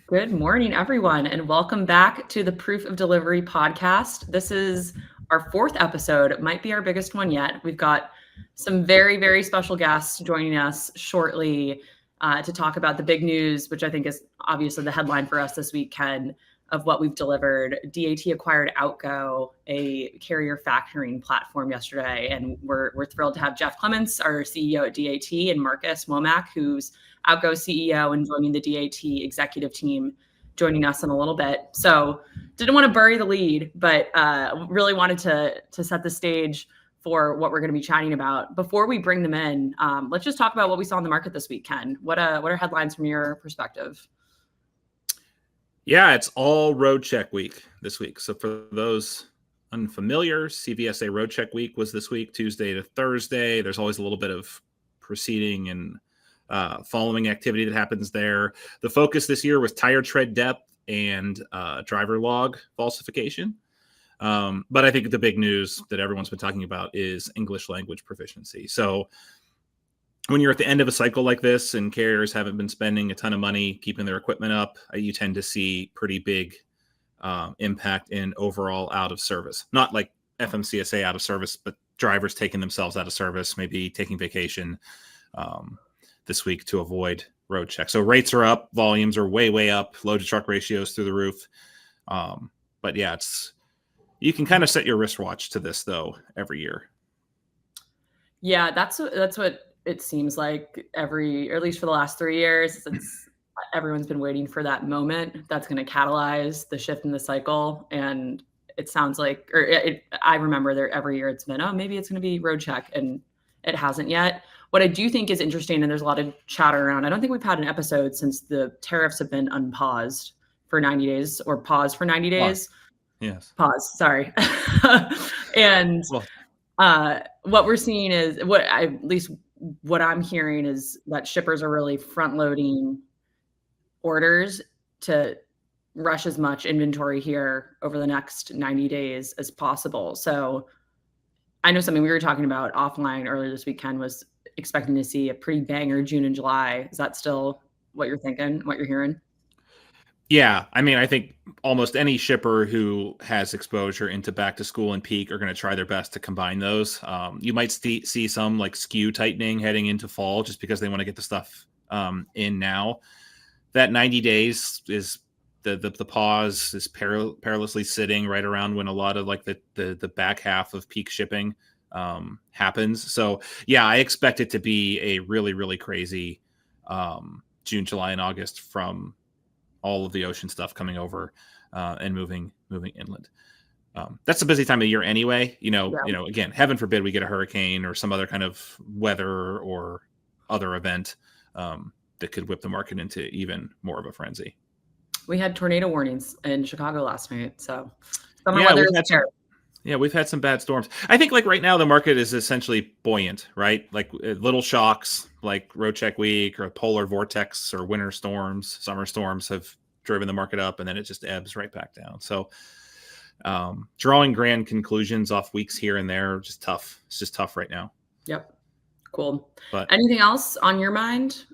Good morning, everyone, and welcome back to the Proof of Delivery podcast. This is our fourth episode. It might be our biggest one yet. We've got some very, very special guests joining us shortly to talk about the big news, which I think is obviously the headline for us this week, Ken, of what we've delivered. DAT acquired Alco, a carrier factoring platform yesterday, and we're thrilled to have Jeff Clements, our CEO at DAT, and Marcus Womack, who's Alco CEO and joining the DAT executive team, joining us in a little bit. So didn't want to bury the lead, but really wanted to set the stage for what we're going to be chatting about. Before we bring them in, let's just talk about what we saw in the market this week, Ken. What are headlines from your perspective? Yeah, it's all road check week this week. So for those unfamiliar, CVSA road check week was this week, Tuesday to Thursday. There's always a little bit of proceeding and following activity that happens there. The focus this year was tire tread depth and driver log falsification. But I think the big news that everyone's been talking about is English language proficiency. So when you're at the end of a cycle like this and carriers haven't been spending a ton of money keeping their equipment up, you tend to see pretty big impact in overall out of service. Not like FMCSA out of service, but drivers taking themselves out of service, maybe taking vacation this week to avoid road check. So rates are up, volumes are way up, load to truck ratios through the roof. But yeah, you can kind of set your wristwatch to this though every year. Yeah, that's what it seems like or at least for the last 3 years. Everyone's been waiting for that moment that's going to catalyze the shift in the cycle. And it sounds like, I remember there every year it's been, maybe it's going to be road check, and it hasn't yet. What I do think is interesting, and there's a lot of chatter around, I don't think we've had an episode since the tariffs have been unpaused for 90 days or paused for 90 days. Yes. Pause, sorry. And what we're seeing is what I'm hearing is that shippers are really front loading orders to rush as much inventory here over the next 90 days as possible. So I know something we were talking about offline earlier this weekend was expecting to see a pretty banger June and July. Is that still what you're thinking, what you're hearing? Yeah, I mean, I think almost any shipper who has exposure into back to school and peak are going to try their best to combine those. You might see some like SKU tightening heading into fall just because they want to get the stuff in now. That 90 days is the pause is perilously sitting right around when a lot of like the back half of peak shipping happens. So yeah, I expect it to be a really, really crazy June, July, and August from all of the ocean stuff coming over and moving inland. That's a busy time of year anyway. Again, heaven forbid we get a hurricane or some other kind of weather or other event that could whip the market into even more of a frenzy. We had tornado warnings in Chicago last night, so summer weather is there. Yeah, we've had some bad storms. I think like right now the market is essentially buoyant, right? Like little shocks like road check week or polar vortex or winter storms, summer storms have driven the market up, and then it just ebbs right back down. So drawing grand conclusions off weeks here and there just tough. It's just tough right now. Yep. Cool. But anything else on your mind?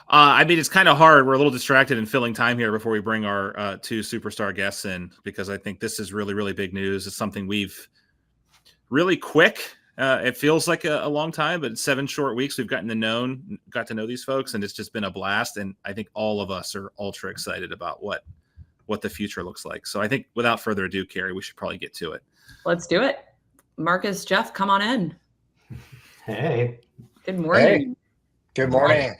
I mean, it's kind of hard. We're a little distracted and filling time here before we bring our two superstar guests in, because I think this is really, really big news. It's something we've really quick. It feels like a long time, but 7 short weeks we've got to know these folks, and it's just been a blast. And I think all of us are ultra excited about what the future looks like. So I think without further ado, Kary, we should probably get to it. Let's do it. Marcus, Jeff, come on in. Hey. Good morning. Hey. Good morning.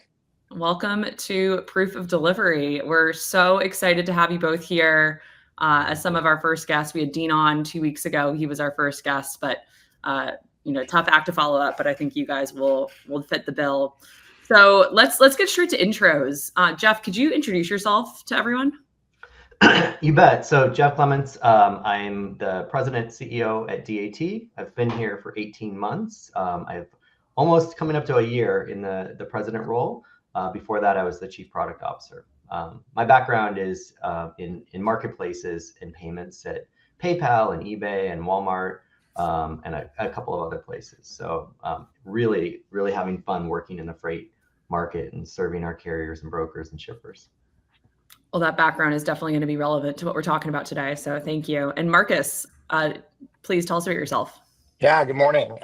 Welcome to Proof of Delivery. We're so excited to have you both here. As some of our first guests, we had Dean on 2 weeks ago. He was our first guest, but tough act to follow up. But I think you guys will fit the bill. So let's get straight to intros. Jeff, could you introduce yourself to everyone? You bet. So Jeff Clements, I'm the president CEO at DAT. I've been here for 18 months. I've almost coming up to a year in the president role. Before that, I was the chief product officer. My background is in marketplaces and payments at PayPal and eBay and Walmart and a couple of other places. So really, really having fun working in the freight market and serving our carriers and brokers and shippers. Well, that background is definitely going to be relevant to what we're talking about today. So thank you. And Marcus, please tell us about yourself. Yeah, good morning.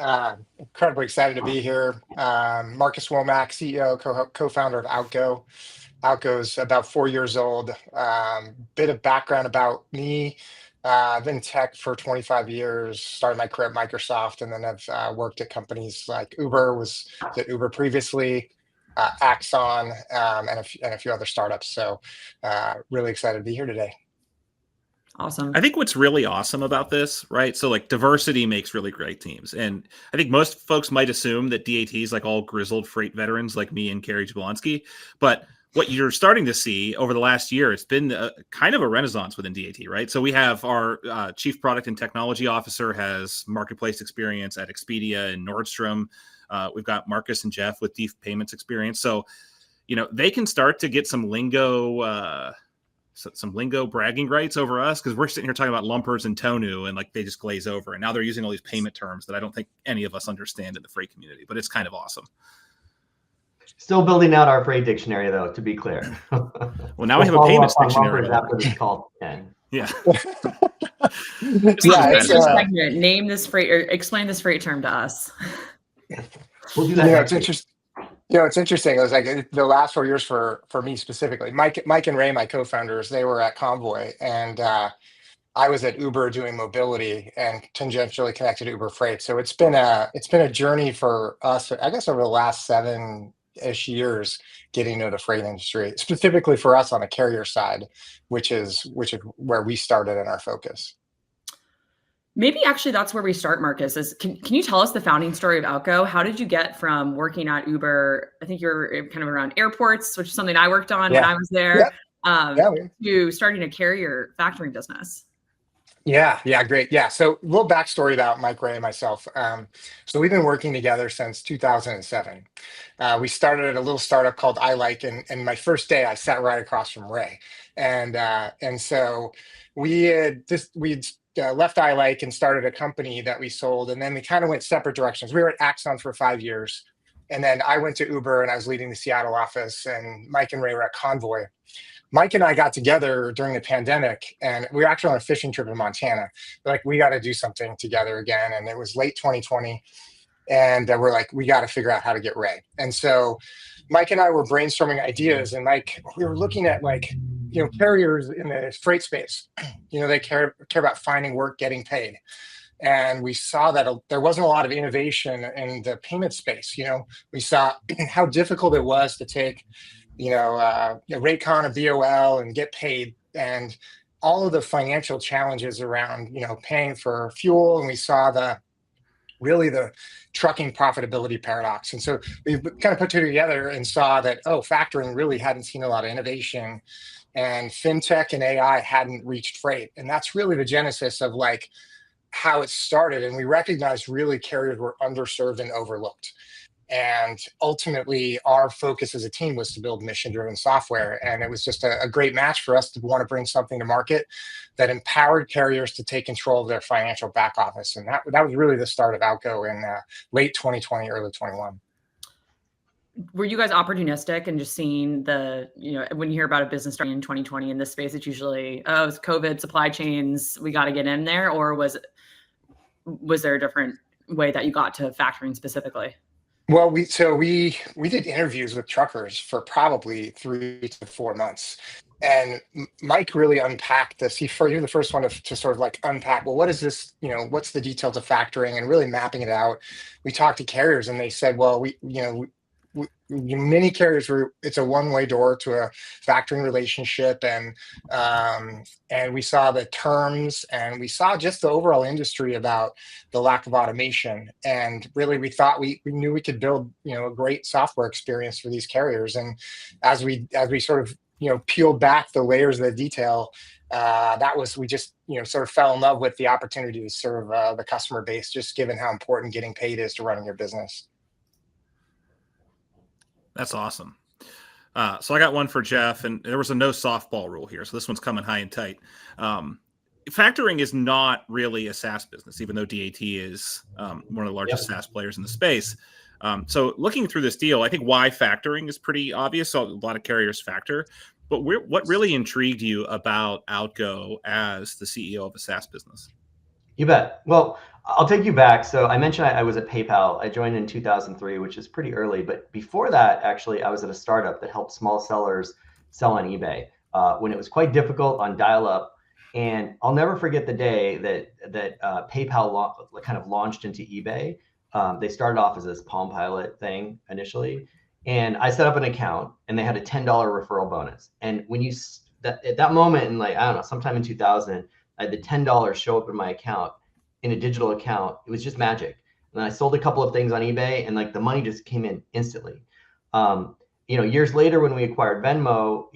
Incredibly excited to be here. Marcus Womack, CEO, co-founder of Alco. Alco's about 4 years old. Bit of background about me. I've been in tech for 25 years, started my career at Microsoft, and then I've worked at companies like Uber, was at Uber previously, Axon, and a few other startups. So really excited to be here today. Awesome. I think what's really awesome about this, right? So like diversity makes really great teams. And I think most folks might assume that DAT is like all grizzled freight veterans like me and Kary Jablonski. But what you're starting to see over the last year, it's been kind of a renaissance within DAT, right? So we have our chief product and technology officer has marketplace experience at Expedia and Nordstrom. We've got Marcus and Jeff with deep payments experience. So, they can start to get some lingo bragging rights over us because we're sitting here talking about lumpers and tonu and like they just glaze over. And now they're using all these payment terms that I don't think any of us understand in the freight community, but it's kind of awesome. Still building out our freight dictionary, though, to be clear. Well, now we have a payments dictionary. After this call, Ken. Yeah. Name this freight or explain this freight term to us. We'll do that. It's interesting. It's interesting. It was like the last 4 years for me specifically. Mike and Ray, my co-founders, they were at Convoy, and I was at Uber doing mobility and tangentially connected to Uber Freight. So it's been a journey for us, I guess, over the last 7-ish years getting into the freight industry, specifically for us on the carrier side, which is where we started in our focus. Maybe actually that's where we start, Marcus. Can you tell us the founding story of Alco? How did you get from working at Uber, I think you're kind of around airports, which is something I worked on when I was there, to starting a carrier factoring business? Yeah, great. Yeah, so a little backstory about Mike, Ray, and myself. So we've been working together since 2007. We started at a little startup called iLike, and my first day I sat right across from Ray, and so we'd left iLike and started a company that we sold, and then we kind of went separate directions. We were at Axon for 5 years, and then I went to Uber and I was leading the Seattle office, and Mike and Ray were at Convoy. Mike and I got together during the pandemic, and we were actually on a fishing trip in Montana. We're like, we got to do something together again, and it was late 2020, and we're like, we got to figure out how to get Ray. And so Mike and I were brainstorming ideas, and we were looking at carriers in the freight space. They care about finding work, getting paid. And we saw that there wasn't a lot of innovation in the payment space. We saw how difficult it was to take, Raycon or BOL and get paid, and all of the financial challenges around, paying for fuel. And we saw the trucking profitability paradox. And so we kind of put two together and saw that, factoring really hadn't seen a lot of innovation, and fintech and AI hadn't reached freight. And that's really the genesis of how it started. And we recognized really carriers were underserved and overlooked. And ultimately, our focus as a team was to build mission-driven software. And it was just a great match for us to want to bring something to market that empowered carriers to take control of their financial back office. And that was really the start of Alco in late 2020, early 21. Were you guys opportunistic and just seeing when you hear about a business starting in 2020 in this space, it's usually, it's COVID, supply chains, we got to get in there? Or was there a different way that you got to factoring specifically? Well, we did interviews with truckers for probably 3 to 4 months. And Mike really unpacked this. You're the first one to sort of unpack, well, what is this, what's the details of factoring, and really mapping it out. We talked to carriers and they said, well, many carriers it's a one-way door to a factoring relationship, and we saw the terms, and we saw just the overall industry about the lack of automation, and really we thought we knew we could build a great software experience for these carriers. And as we sort of peeled back the layers of the detail, we just sort of fell in love with the opportunity to serve the customer base, just given how important getting paid is to running your business. That's awesome. So I got one for Jeff, and there was a no softball rule here. So this one's coming high and tight. Factoring is not really a SaaS business, even though DAT is one of the largest SaaS players in the space. So looking through this deal, I think why factoring is pretty obvious. So a lot of carriers factor. But what really intrigued you about Alco as the CEO of a SaaS business? You bet. Well, I'll take you back. So I mentioned I was at PayPal. I joined in 2003, which is pretty early. But before that, actually, I was at a startup that helped small sellers sell on eBay when it was quite difficult on dial-up. And I'll never forget the day that PayPal kind of launched into eBay. They started off as this Palm Pilot thing initially. And I set up an account and they had a $10 referral bonus. And when at that moment in like, I don't know, sometime in 2000, I had the $10 show up in my account in a digital account. It was just magic. And then I sold a couple of things on eBay and like the money just came in instantly. Years later when we acquired Venmo,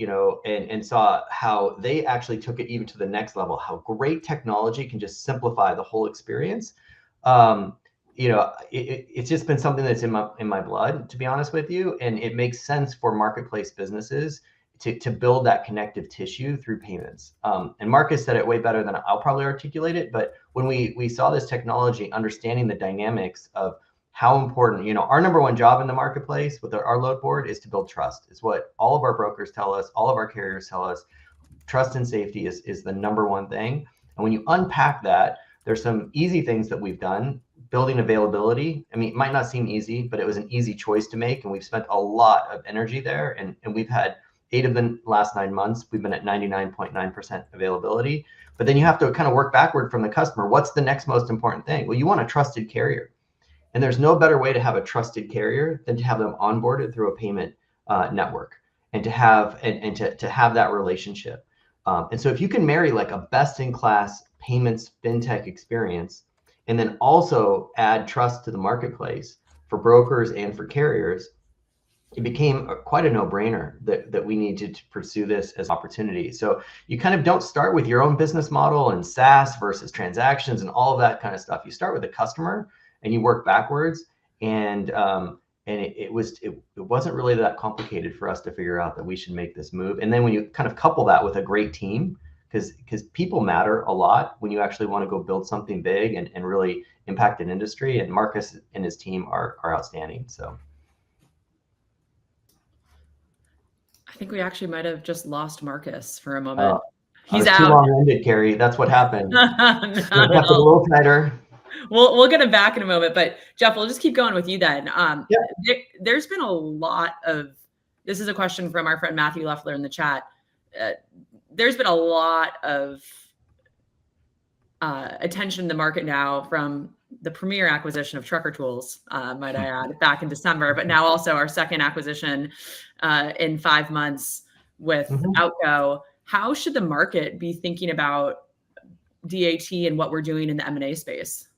and saw how they actually took it even to the next level, how great technology can just simplify the whole experience. It's just been something that's in my blood, to be honest with you. And it makes sense for marketplace businesses to build that connective tissue through payments. And Marcus said it way better than I'll probably articulate it. But when we saw this technology, understanding the dynamics of how important, our number one job in the marketplace with our load board is to build trust. It's what all of our brokers tell us, all of our carriers tell us. Trust and safety is the number one thing. And when you unpack that, there's some easy things that we've done. Building availability. I mean, it might not seem easy, but it was an easy choice to make. And we've spent a lot of energy there. And we've had 8 of the last 9 months, we've been at 99.9% availability. But then you have to kind of work backward from the customer. What's the next most important thing? Well, you want a trusted carrier. And there's no better way to have a trusted carrier than to have them onboarded through a payment network and to have to have that relationship. And so if you can marry like a best-in-class payments fintech experience and then also add trust to the marketplace for brokers and for carriers, it became quite a no-brainer that we needed to pursue this as opportunity. So you kind of don't start with your own business model and SaaS versus transactions and all of that kind of stuff. You start with the customer and you work backwards. And it wasn't really that complicated for us to figure out that we should make this move. And then when you kind of couple that with a great team, because people matter a lot when you actually want to go build something big and really impact an industry. And Marcus and his team are outstanding. So I think we actually might have just lost Marcus for a moment. He's out. Too long-winded, Kary. That's what happened. Kept it a little tighter. We'll get him back in a moment, but Jeff, we'll just keep going with you then. There's been a lot of, this is a question from our friend Matthew Leffler in the chat. There's been a lot of attention in the market now from the premier acquisition of Trucker Tools, might I add, back in December, but now also our second acquisition in 5 months with Alco. How should the market be thinking about DAT and what we're doing in the M&A space?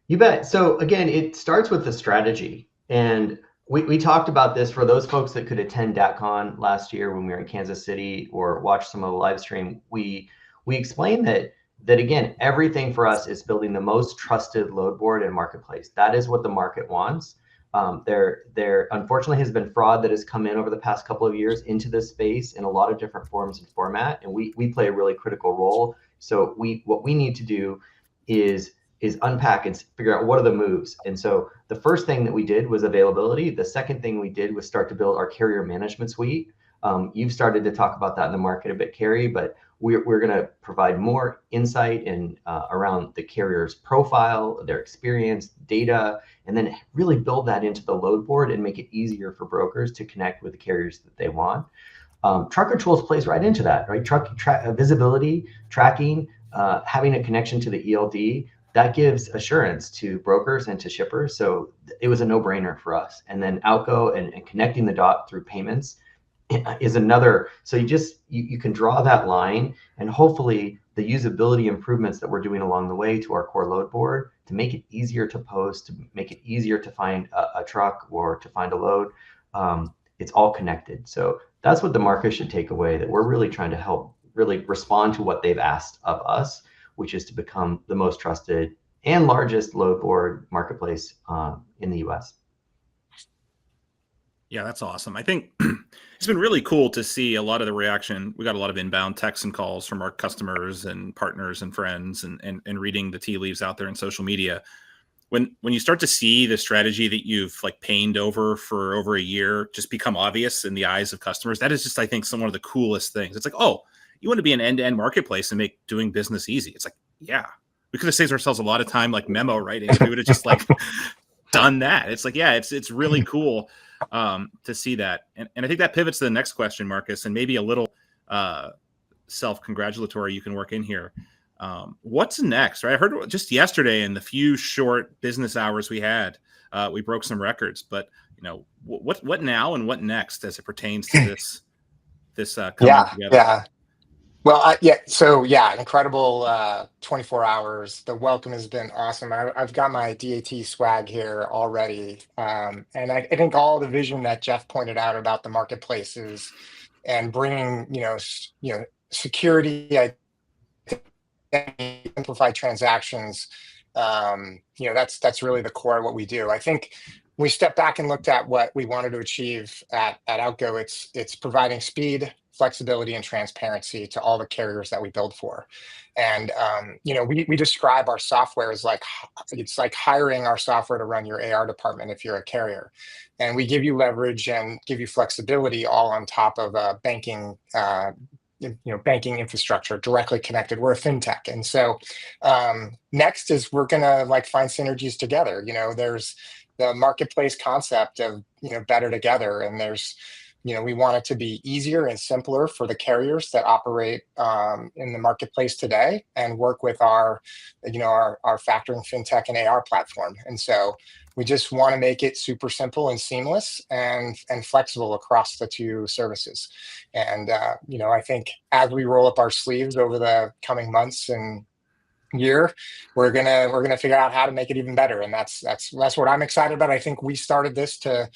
You bet. So again, it starts with the strategy. And we talked about this for those folks that could attend DatCon last year when we were in Kansas City or watch some of the live stream. We explained that again, everything for us is building the most trusted load board and marketplace. That is what the market wants. There unfortunately has been fraud that has come in over the past couple of years into this space in a lot of different forms and format, and we play a really critical role. So what we need to do is unpack and figure out what are the moves. And so the first thing that we did was availability. The second thing we did was start to build our carrier management suite. You've started to talk about that in the market a bit, Kary, but we're going to provide more insight in around the carrier's profile, their experience, data, and then really build that into the load board and make it easier for brokers to connect with the carriers that they want. Trucker Tools plays right into that, right? Visibility, tracking, having a connection to the ELD, that gives assurance to brokers and to shippers. So it was a no-brainer for us. And then Alco and connecting the dot through payments is another. So you can draw that line, and hopefully the usability improvements that we're doing along the way to our core load board to make it easier to post, to make it easier to find a truck or to find a load. It's all connected. So that's what the market should take away, that we're really trying to help really respond to what they've asked of us, which is to become the most trusted and largest load board marketplace in the US. Yeah, that's awesome. I think it's been really cool to see a lot of the reaction. We got a lot of inbound texts and calls from our customers and partners and friends and reading the tea leaves out there in social media. when you start to see the strategy that you've like pained over for over a year just become obvious in the eyes of customers, that is just, I think, one of the coolest things. It's like, oh, you want to be an end-to-end marketplace and make doing business easy. It's like, yeah, we could have saved ourselves a lot of time like memo writing if we would have just like done that. It's like, yeah, it's really cool to see that. And I think that pivots to the next question, Marcus, and maybe a little self-congratulatory you can work in here. What's next, right? I heard just yesterday in the few short business hours we had, we broke some records, but what now and what next as it pertains to this coming together? Yeah. Well, incredible 24 hours. The welcome has been awesome. I've got my DAT swag here already. And I think all the vision that Jeff pointed out about the marketplaces and bringing, security, simplified transactions, that's really the core of what we do. I think we stepped back and looked at what we wanted to achieve at Alco. It's providing speed, flexibility, and transparency to all the carriers that we build for. And we describe our software as it's like hiring our software to run your AR department if you're a carrier. And we give you leverage and give you flexibility all on top of banking infrastructure directly connected. We're a fintech. And so next is we're going to find synergies together. There's the marketplace concept of, better together. And there's, we want it to be easier and simpler for the carriers that operate in the marketplace today and work with our factoring fintech and AR platform. And so we just want to make it super simple and seamless and flexible across the two services. And, I think as we roll up our sleeves over the coming months and year, we're gonna figure out how to make it even better. And that's what I'm excited about. I think we started this to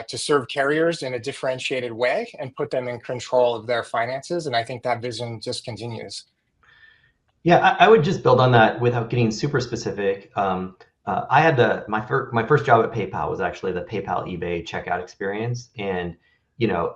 serve carriers in a differentiated way and put them in control of their finances. And I think that vision just continues. Yeah, I would just build on that without getting super specific. I had my first job at PayPal was actually the PayPal eBay checkout experience. And,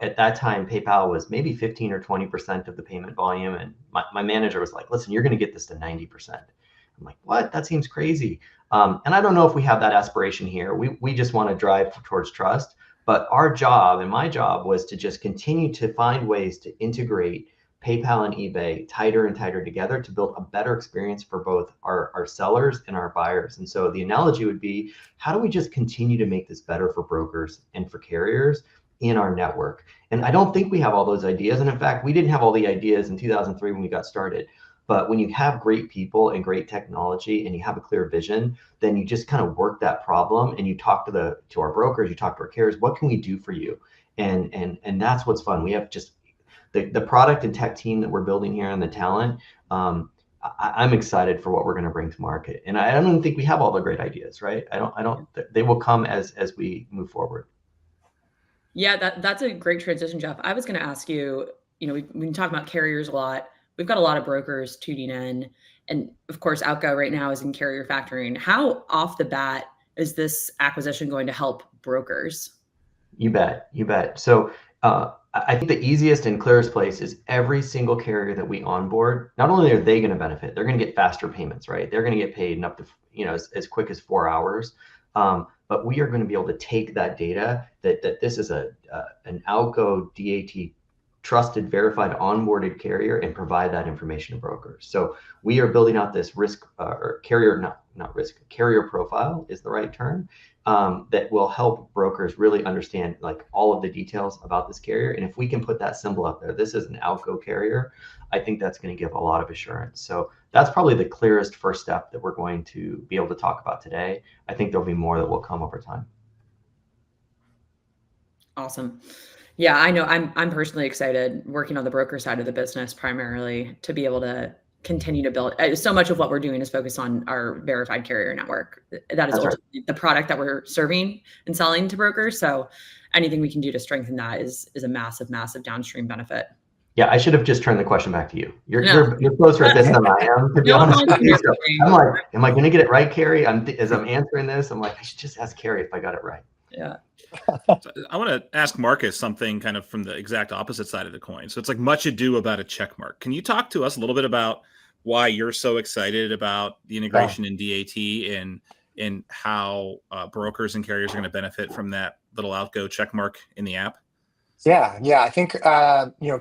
at that time, PayPal was maybe 15 or 20% of the payment volume. And my manager was like, listen, you're going to get this to 90%. I'm like, what? That seems crazy. And I don't know if we have that aspiration here. We just want to drive towards trust. But our job and my job was to just continue to find ways to integrate PayPal and eBay tighter and tighter together to build a better experience for both our sellers and our buyers. And so the analogy would be, how do we just continue to make this better for brokers and for carriers in our network? And I don't think we have all those ideas. And in fact, we didn't have all the ideas in 2003 when we got started. But when you have great people and great technology and you have a clear vision, then you just kind of work that problem and you talk to our brokers, you talk to our carriers, what can we do for you? And that's what's fun. We have just the product and tech team that we're building here and the talent. I'm excited for what we're going to bring to market. And I don't even think we have all the great ideas, right? They will come as we move forward. Yeah, that's a great transition, Jeff. I was going to ask you, we've been talking about carriers a lot. We've got a lot of brokers tuning in. And of course, Alco right now is in carrier factoring. How off the bat is this acquisition going to help brokers? You bet. So I think the easiest and clearest place is every single carrier that we onboard, not only are they going to benefit, they're going to get faster payments, right? They're going to get paid in up to, as quick as 4 hours. But we are going to be able to take that data that this is an Alco DAT trusted, verified, onboarded carrier and provide that information to brokers. So we are building out this carrier profile is the right term, that will help brokers really understand all of the details about this carrier. And if we can put that symbol up there, this is an Alco carrier, I think that's going to give a lot of assurance. So that's probably the clearest first step that we're going to be able to talk about today. I think there'll be more that will come over time. Awesome. Yeah, I know I'm personally excited working on the broker side of the business primarily to be able to continue to build. So much of what we're doing is focused on our verified carrier network. That is ultimately the product that we're serving and selling to brokers. So anything we can do to strengthen that is a massive, massive downstream benefit. Yeah, I should have just turned the question back to you. You're closer at this than I am, to be honest with you. So I'm like, am I going to get it right, Kary? As I'm answering this, I'm like, I should just ask Kary if I got it right. Yeah. I want to ask Marcus something kind of from the exact opposite side of the coin. So it's like much ado about a check mark. Can you talk to us a little bit about why you're so excited about the integration in DAT in how brokers and carriers are going to benefit from that little Alco check mark in the app? Yeah. I think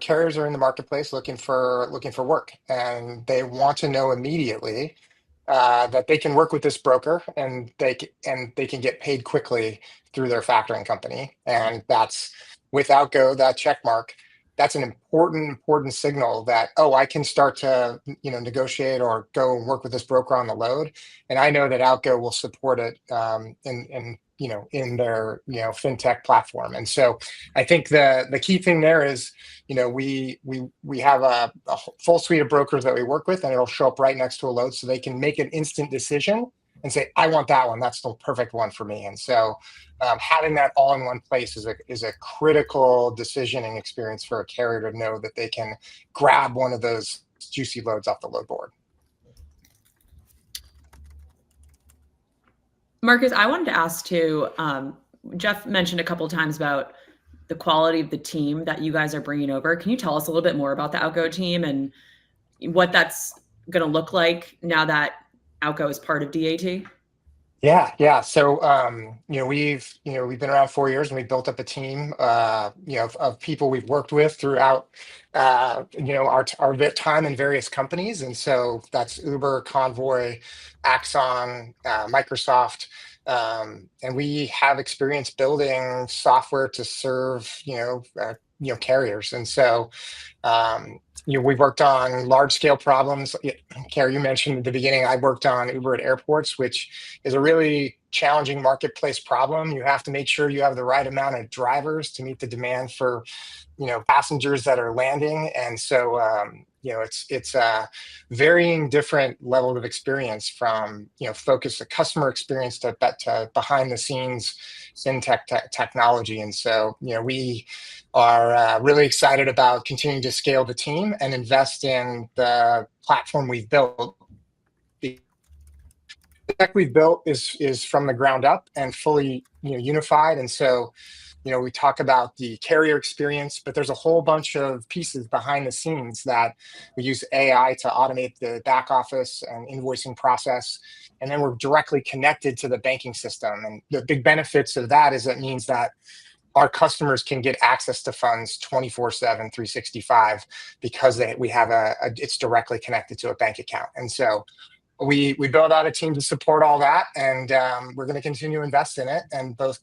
carriers are in the marketplace looking for work, and they want to know immediately that they can work with this broker and they can get paid quickly through their factoring company. And that's without that check mark. That's an important signal that, oh, I can start to negotiate or go and work with this broker on the load, and I know that Alco will support it in their fintech platform. And so I think the key thing there is we have a full suite of brokers that we work with, and it'll show up right next to a load, so they can make an instant decision and say, I want that one. That's the perfect one for me. And so having that all in one place is a critical decisioning experience for a carrier to know that they can grab one of those juicy loads off the load board. Marcus, I wanted to ask too, Jeff mentioned a couple of times about the quality of the team that you guys are bringing over. Can you tell us a little bit more about the Alco team and what that's going to look like now that Alco is part of DAT? Yeah. So, we've been around 4 years, and we built up a team, of people we've worked with throughout, our time in various companies. And so that's Uber, Convoy, Axon, Microsoft. And we have experience building software to serve, carriers. And so, we've worked on large scale problems. Carrie, you mentioned at the beginning, I worked on Uber at airports, which is a really challenging marketplace problem. You have to make sure you have the right amount of drivers to meet the demand for, passengers that are landing. And so, it's a varying different level of experience from, focus the customer experience to behind the scenes fintech technology. And so, we are really excited about continuing to scale the team and invest in the platform we've built. The tech we've built is from the ground up and fully unified. And so, we talk about the carrier experience, but there's a whole bunch of pieces behind the scenes that we use AI to automate the back office and invoicing process. And then we're directly connected to the banking system. And the big benefits of that is it means that our customers can get access to funds 24/7, 365, because we have it's directly connected to a bank account. And so we build out a team to support all that, and we're going to continue to invest in it. And both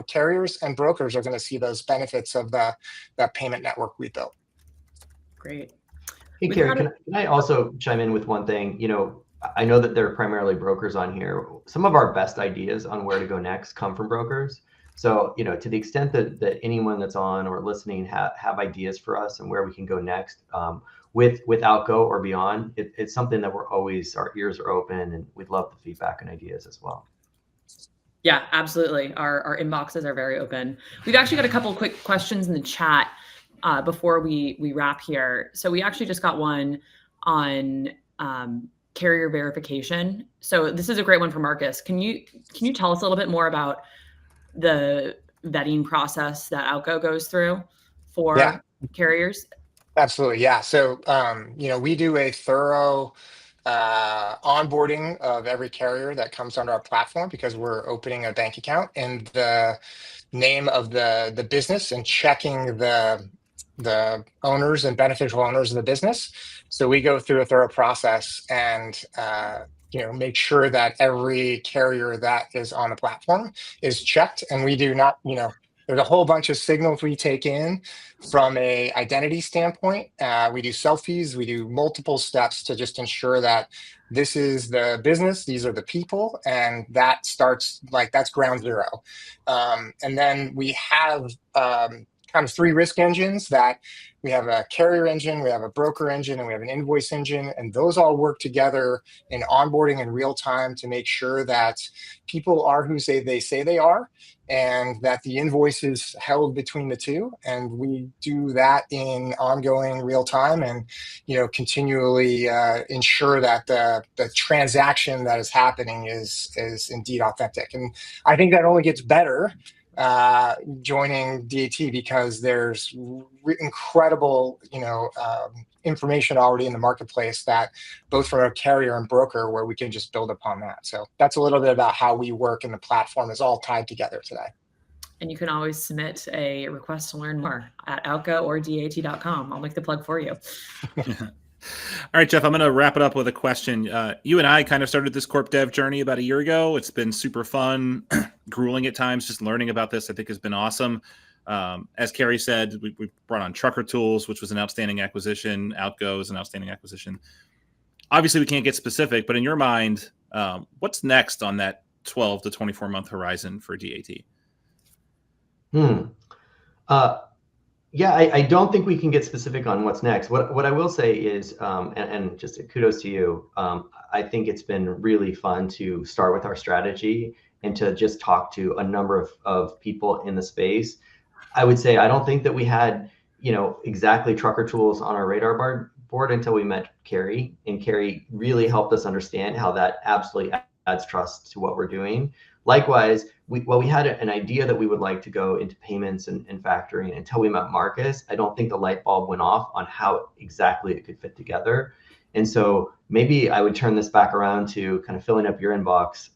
carriers and brokers are going to see those benefits of that payment network we built. Great. Hey, Kary, can I also chime in with one thing? I know that there are primarily brokers on here. Some of our best ideas on where to go next come from brokers. So, to the extent that anyone that's on or listening have ideas for us and where we can go next with Alco or beyond, it's something that our ears are open, and we'd love the feedback and ideas as well. Yeah, absolutely. Our inboxes are very open. We've actually got a couple of quick questions in the chat before we wrap here. So we actually just got one on carrier verification. So this is a great one for Marcus. Can you tell us a little bit more about the vetting process that Alco goes through for carriers? Absolutely. Yeah. So, we do a thorough onboarding of every carrier that comes onto our platform, because we're opening a bank account in the name of the business and checking the owners and beneficial owners of the business. So we go through a thorough process and make sure that every carrier that is on the platform is checked. And we do not, there's a whole bunch of signals we take in from a identity standpoint. We do selfies, we do multiple steps to just ensure that this is the business, these are the people, and that starts that's ground zero. And then we have kind of three risk engines. That we have a carrier engine, we have a broker engine, and we have an invoice engine. And those all work together in onboarding in real time to make sure that people are who they say they are, and that the invoice is held between the two. And we do that in ongoing real time, and continually ensure that the transaction that is happening is indeed authentic. And I think that only gets better joining DAT, because there's incredible information already in the marketplace that both from a carrier and broker where we can just build upon that. So that's a little bit about how we work, and the platform is all tied together today. And you can always submit a request to learn more at Alco or dat.com. I'll make the plug for you. All right, Jeff, I'm going to wrap it up with a question. You and I kind of started this corp dev journey about a year ago. It's been super fun, grueling at times. Just learning about this, I think, has been awesome. As Kary said, we brought on Trucker Tools, which was an outstanding acquisition. Alco is an outstanding acquisition. Obviously, we can't get specific, but in your mind, what's next on that 12 to 24-month horizon for DAT? Yeah, I don't think we can get specific on what's next. What I will say is, and just kudos to you, I think it's been really fun to start with our strategy and to just talk to a number of people in the space. I would say I don't think that we had, exactly Trucker Tools on our radar board until we met Kary, and Kary really helped us understand how that absolutely adds trust to what we're doing. Likewise, we had an idea that we would like to go into payments and factoring. Until we met Marcus, I don't think the light bulb went off on how exactly it could fit together. And so maybe I would turn this back around to kind of filling up your inbox.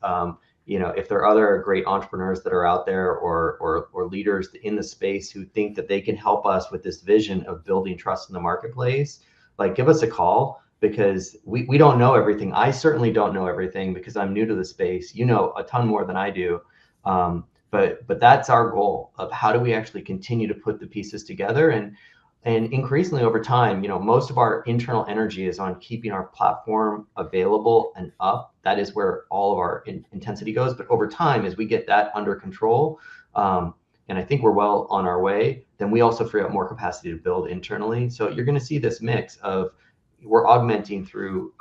If there are other great entrepreneurs that are out there or leaders in the space who think that they can help us with this vision of building trust in the marketplace, like, give us a call, because we don't know everything. I certainly don't know everything because I'm new to the space. You know a ton more than I do. But that's our goal of how do we actually continue to put the pieces together, and increasingly over time, most of our internal energy is on keeping our platform available and up. That is where all of our intensity goes. But over time, as we get that under control, and I think we're well on our way, then we also free up more capacity to build internally. So you're going to see this mix of, we're augmenting through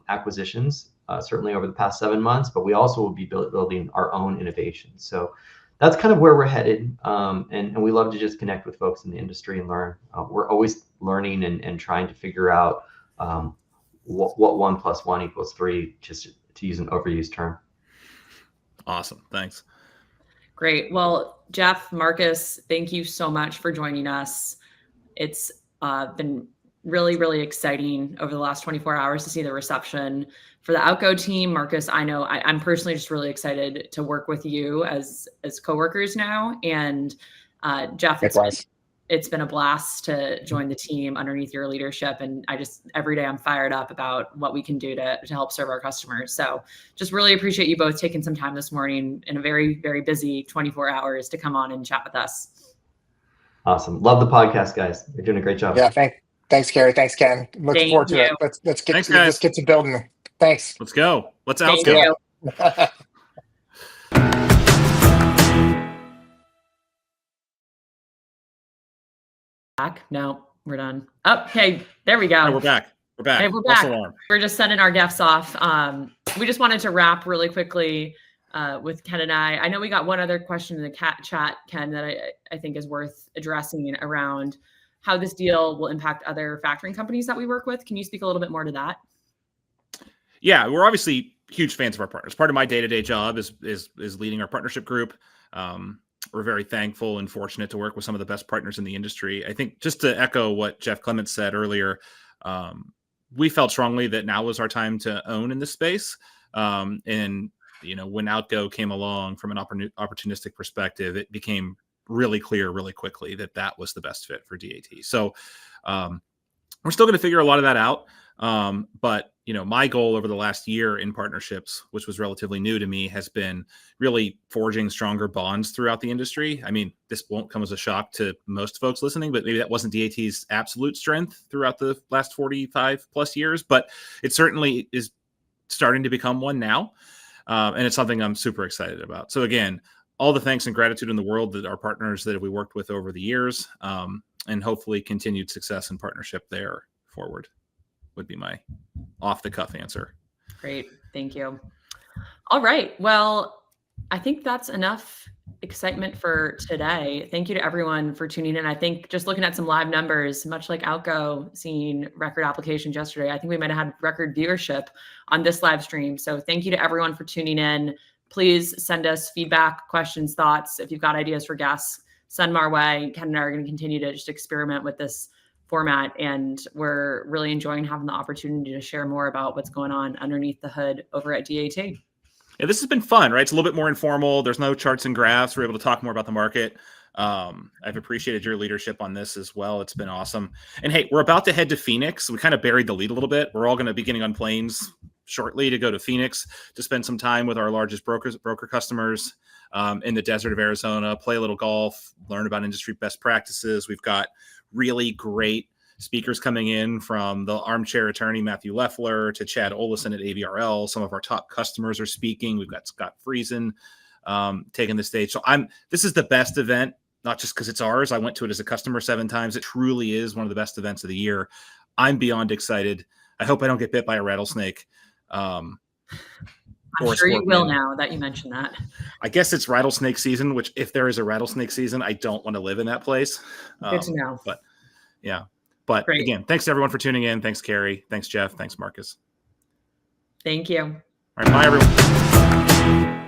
acquisitions, certainly over the past 7 months, but we also will be building our own innovations. So that's kind of where we're headed. And we love to just connect with folks in the industry and learn. We're always learning and trying to figure out what 1 + 1 = 3, just to use an overused term. Awesome. Thanks. Great. Well, Jeff, Marcus, thank you so much for joining us. It's been really, really exciting over the last 24 hours to see the reception for the Alco team. Marcus, I know I'm personally just really excited to work with you as coworkers now. And Jeff, it's been a blast to join the team underneath your leadership. And every day I'm fired up about what we can do to help serve our customers. So just really appreciate you both taking some time this morning in a very, very busy 24 hours to come on and chat with us. Awesome. Love the podcast, guys. You're doing a great job. Yeah, thanks, Kary. Thanks, Ken. Looking forward to it. Let's get to building. Thanks. Let's go. Let's Alco. Back? No, we're done. Okay, there we go. No, we're back. Hey, we're back. We're just sending our guests off. We just wanted to wrap really quickly with Ken and I. I know we got one other question in the chat, Ken, that I think is worth addressing around how this deal will impact other factoring companies that we work with. Can you speak a little bit more to that? Yeah, we're obviously huge fans of our partners. Part of my day-to-day job is leading our partnership group. We're very thankful and fortunate to work with some of the best partners in the industry. I think, just to echo what Jeff Clements said earlier, we felt strongly that now was our time to own in this space. And when Alco came along from an opportunistic perspective, it became really clear really quickly that was the best fit for DAT. So we're still going to figure a lot of that out. But my goal over the last year in partnerships, which was relatively new to me, has been really forging stronger bonds throughout the industry. I mean, this won't come as a shock to most folks listening, but maybe that wasn't DAT's absolute strength throughout the last 45 plus years, but it certainly is starting to become one now. And it's something I'm super excited about. So again, all the thanks and gratitude in the world that our partners that we worked with over the years, and hopefully continued success and partnership there forward would be my off-the-cuff answer. Great. Thank you. All right. Well, I think that's enough excitement for today. Thank you to everyone for tuning in. I think just looking at some live numbers, much like Alco seeing record applications yesterday, I think we might have had record viewership on this live stream. So thank you to everyone for tuning in. Please send us feedback, questions, thoughts. If you've got ideas for guests, send them our way. Ken and I are going to continue to just experiment with this format, and we're really enjoying having the opportunity to share more about what's going on underneath the hood over at DAT. Yeah, this has been fun, right? It's a little bit more informal. There's no charts and graphs. We're able to talk more about the market. I've appreciated your leadership on this as well. It's been awesome. And hey, we're about to head to Phoenix. We kind of buried the lead a little bit. We're all going to be getting on planes shortly to go to Phoenix to spend some time with our largest broker customers in the desert of Arizona, play a little golf, learn about industry best practices. We've got really great speakers coming in, from the armchair attorney Matthew Leffler to Chad Olison at AVRL. Some of our top customers are speaking. We've got Scott Friesen taking the stage. So this is the best event, not just because it's ours. I went to it as a customer 7 times. It truly is one of the best events of the year. I'm beyond excited. I hope I don't get bit by a rattlesnake. I'm sure you will now that you mentioned that. I guess it's rattlesnake season, which if there is a rattlesnake season, I don't want to live in that place. Good to know. But yeah. But Great. Again, thanks to everyone for tuning in. Thanks, Kary. Thanks, Jeff. Thanks, Marcus. Thank you. All right. Bye, everyone.